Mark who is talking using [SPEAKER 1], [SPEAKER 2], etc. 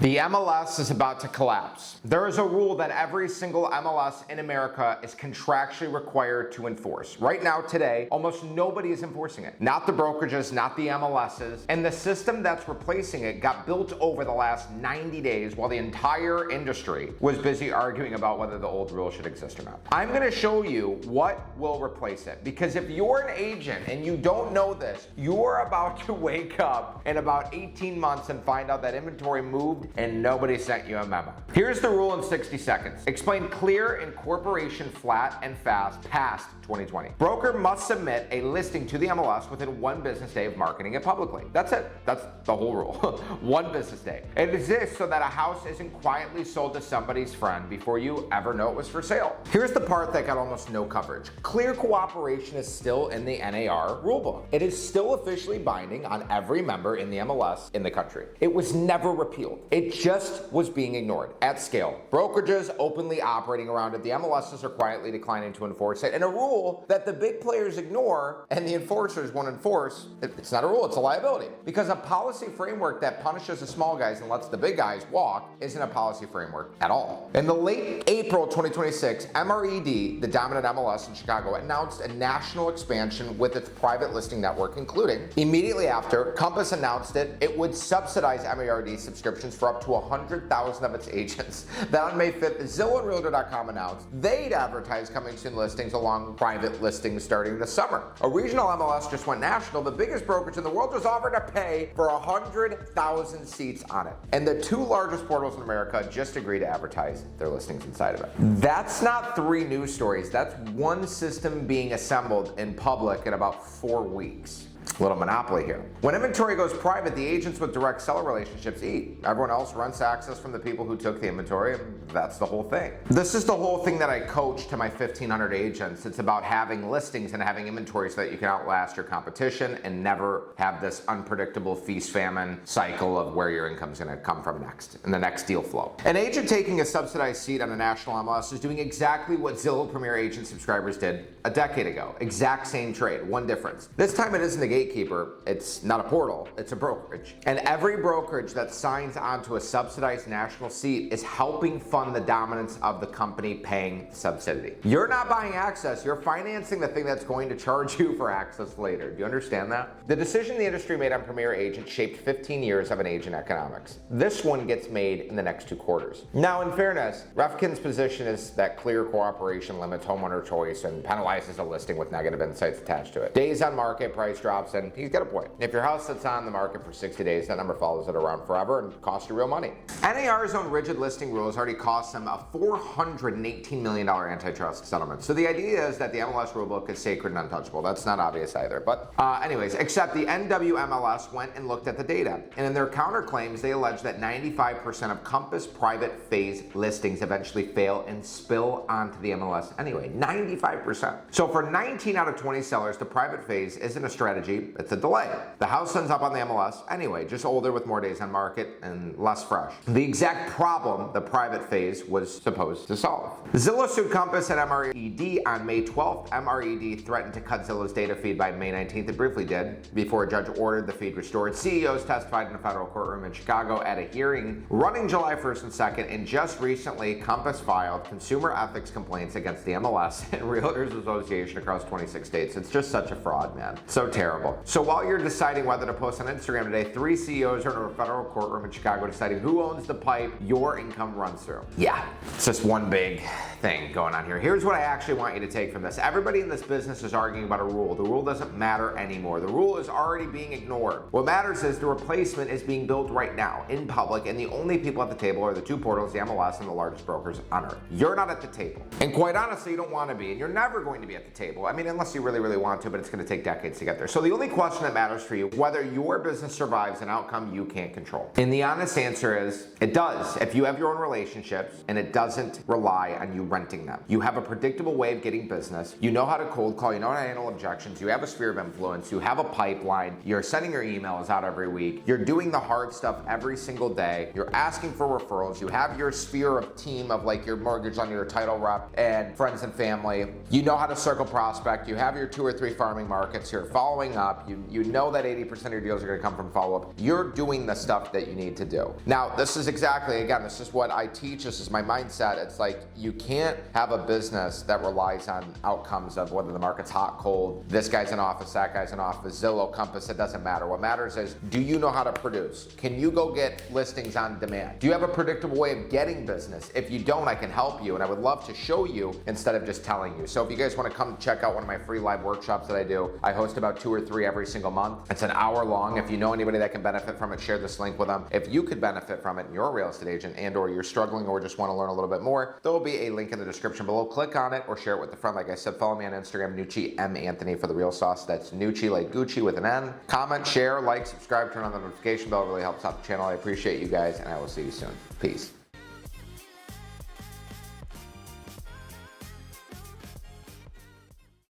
[SPEAKER 1] The MLS is about to collapse. There is a rule that every single MLS in America is contractually required to enforce. Right now, today, almost nobody is enforcing it. Not the brokerages, not the MLSs. And the system that's replacing it got built over the last 90 days while the entire industry was busy arguing about whether the old rule should exist or not. I'm gonna show you what will replace it. Because if you're an agent and you don't know this, you're about to wake up in about 18 months and find out that inventory moved and nobody sent you a memo. Here's the rule in 60 seconds. Explain clear, incorporation flat and fast past 2020. Broker must submit a listing to the MLS within 1 business day of marketing it publicly. That's it. That's the whole rule. 1 business day. It exists so that a house isn't quietly sold to somebody's friend before you ever know it was for sale. Here's the part that got almost no coverage. Clear cooperation is still in the NAR rulebook. It is still officially binding on every member in the MLS in the country. It was never repealed. It just was being ignored at scale. Brokerages openly operating around it. The MLSs are quietly declining to enforce it. And a rule that the big players ignore and the enforcers won't enforce, it's not a rule, it's a liability. Because a policy framework that punishes the small guys and lets the big guys walk isn't a policy framework at all. In the late April 2026, MRED, the dominant MLS in Chicago, announced a national expansion with its private listing network, including immediately after Compass announced it would subsidize MERD subscriptions for up to 100,000 of its agents. Then on May 5th, Zillow and Realtor.com announced they'd advertise coming soon listings along private listings starting this summer. A regional MLS just went national. The biggest brokerage in the world was offered to pay for 100,000 seats on it. And the 2 largest portals in America just agreed to advertise their listings inside of it. That's not 3 news stories. That's 1 system being assembled in public in about 4 weeks. Little monopoly here. When inventory goes private, the agents with direct seller relationships eat. Everyone else rents access from the people who took the inventory, and that's the whole thing. This is the whole thing that I coach to my 1,500 agents. It's about having listings and having inventory so that you can outlast your competition and never have this unpredictable feast-famine cycle of where your income's gonna come from next, and the next deal flow. An agent taking a subsidized seat on a national MLS is doing exactly what Zillow Premier Agent subscribers did a decade ago. Exact same trade, 1 difference. This time it isn't the gatekeeper, it's not a portal, it's a brokerage. And every brokerage that signs onto a subsidized national seat is helping fund the dominance of the company paying the subsidy. You're not buying access, you're financing the thing that's going to charge you for access later. Do you understand that? The decision the industry made on Premier Agent shaped 15 years of an agent economics. This one gets made in the next 2 quarters. Now, in fairness, Refkin's position is that clear cooperation limits homeowner choice and penalizes a listing with negative insights attached to it. Days on market, price drops, and he's got a point. If your house sits on the market for 60 days, that number follows it around forever and costs you real money. NAR's own rigid listing rules already cost them a $418 million antitrust settlement. So the idea is that the MLS rulebook is sacred and untouchable. That's not obvious either. But anyways, except the NWMLS went and looked at the data. And in their counterclaims, they allege that 95% of Compass private phase listings eventually fail and spill onto the MLS anyway. 95%. So for 19 out of 20 sellers, the private phase isn't a strategy, it's a delay. The house ends up on the MLS anyway, just older with more days on market and less fresh. The exact problem the private phase was supposed to solve. Zillow sued Compass and MRED on May 12th. MRED threatened to cut Zillow's data feed by May 19th. It briefly did, before a judge ordered the feed restored. CEOs testified in a federal courtroom in Chicago at a hearing running July 1st and 2nd, and just recently, Compass filed consumer ethics complaints against the MLS and Realtors Association across 26 states. It's just such a fraud, man. So terrible. So while you're deciding whether to post on Instagram today, 3 CEOs are in a federal courtroom in Chicago deciding who owns the pipe your income runs through. Yeah, it's just one big thing going on here. Here's what I actually want you to take from this. Everybody in this business is arguing about a rule. The rule doesn't matter anymore. The rule is already being ignored. What matters is the replacement is being built right now in public, and the only people at the table are the 2 portals, the MLS and the largest brokers on earth. You're not at the table. And quite honestly, you don't want to be, and you're never going to be at the table. I mean, unless you really, really want to, but it's going to take decades to get there. So the only question that matters for you, whether your business survives an outcome you can't control. And the honest answer is, it does. If you have your own relationships and it doesn't rely on you renting them. You have a predictable way of getting business. You know how to cold call. You know how to handle objections. You have a sphere of influence. You have a pipeline. You're sending your emails out every week. You're doing the hard stuff every single day. You're asking for referrals. You have your sphere of team of like your mortgage on your title rep and friends and family. You know how to circle prospect. You have your 2 or 3 farming markets. You're following up. You know that 80% of your deals are going to come from follow-up. You're doing the stuff that you need to do. Now, this is is exactly, again, this is what I teach. This is my mindset. It's like, you can't have a business that relies on outcomes of whether the market's hot, cold, this guy's in office, that guy's in office, Zillow, Compass, it doesn't matter. What matters is, do you know how to produce? Can you go get listings on demand? Do you have a predictable way of getting business? If you don't, I can help you, and I would love to show you instead of just telling you. So if you guys want to come check out one of my free live workshops that I do, I host about 2 or 3 every single month. It's an hour long. If you know anybody that can benefit from it, share this link with them. If you could benefit from it and you're a real estate agent and or you're struggling or just want to learn a little bit more, there will be a link in the description below. Click on it or share it with a friend. Like I said, follow me on Instagram, Nucci M Anthony for the real sauce. That's Nucci like Gucci with an N. Comment, share, like, subscribe, turn on the notification bell. It really helps out the channel. I appreciate you guys, and I will see you soon. Peace.